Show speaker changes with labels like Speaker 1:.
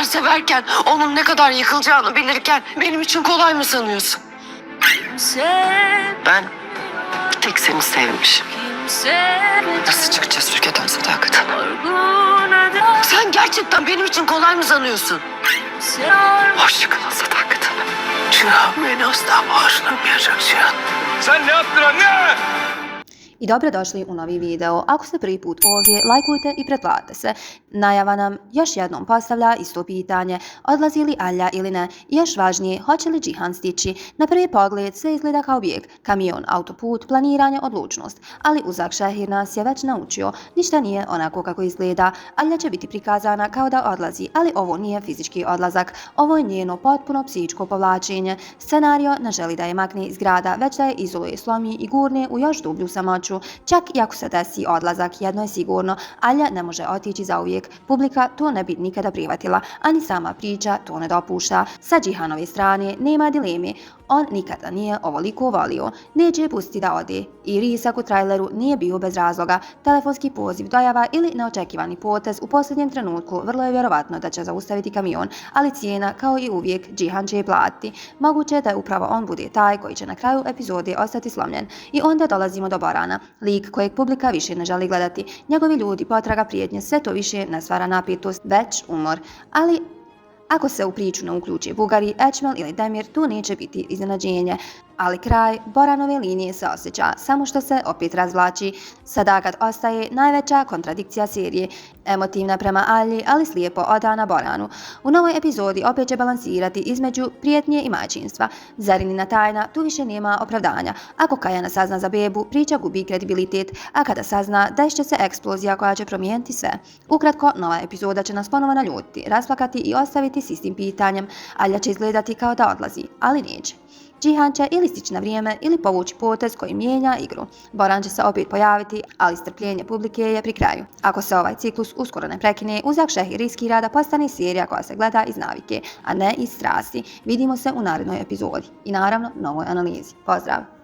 Speaker 1: severken, onun ne kadar yıkılacağını bilirken benim için kolay mı sanıyorsun? Ben bir tek seni sevmişim. Nasıl çıkacağız ülkeden Sadakat Hanım? Sen gerçekten benim için kolay mı sanıyorsun? Hoşça kalın Sadakat Hanım. Cihan beni asla bağışlamayacak Cihan.
Speaker 2: Sen ne yaptın anne?
Speaker 3: I dobrodošli u novi video. Ako ste prvi put ovdje, lajkujte i pretplatite se. Najava nam još jednom postavlja isto pitanje, odlazi li Alja ili ne, i još važnije, hoće li Džihan stići. Na prvi pogled sve izgleda kao bijeg, kamion, autoput, planiranje, odlučnost. Ali Uzak Šehir nas je već naučio, ništa nije onako kako izgleda. Alja će biti prikazana kao da odlazi, ali ovo nije fizički odlazak, ovo je njeno potpuno psihičko povlačenje. Scenario ne želi da je makne iz grada, već da je izoluje, slomi i gurne u još dublju samoću. Čak i ako se desi odlazak, jedno je sigurno, Alja ne može otići zauvijek. Publika to ne bi nikada prihvatila, ani sama priča to ne dopušta. Sa Džihanove strane nema dileme, on nikada nije ovoliko volio. Neće je pustiti da ode. I risak u traileru nije bio bez razloga. Telefonski poziv, dojava ili neočekivani potez u posljednjem trenutku vrlo je vjerovatno da će zaustaviti kamion, ali cijena, kao i uvijek, Džihan će je platiti. Moguće je da upravo on bude taj koji će na kraju epizode ostati slomljen. I onda dolazimo do Borana, lik kojeg publika više ne želi gledati. Njegovi ljudi, potraga, prijetnje, sve to više ne stvara napetost, već umor. Ali ako se u priču ne uključi Bugari, Ečmel ili Demir, tu neće biti iznenađenje. Ali kraj Boranove linije se osjeća, samo što se opet razvlači. Sadakat ostaje najveća kontradikcija serije, emotivna prema Alji, ali slijepo odana Boranu. U novoj epizodi opet će balansirati između prijetnje i majčinstva. Zarinina tajna, tu više nema opravdanja. Ako Kajana sazna za bebu, priča gubi kredibilitet, a kada sazna, dešće se eksplozija koja će promijeniti sve. Ukratko, nova epizoda će nas ponovo naljutiti, rasplakati i ostaviti s istim pitanjem. Alja će izgledati kao da odlazi, ali neće. Džihan će ili stići na vrijeme ili povući potez koji mijenja igru. Boran će se opet pojaviti, ali strpljenje publike je pri kraju. Ako se ovaj ciklus uskoro ne prekine, Uzak Šehir riskira da postane serija koja se gleda iz navike, a ne iz strasti. Vidimo se u narednoj epizodi i naravno novoj analizi. Pozdrav!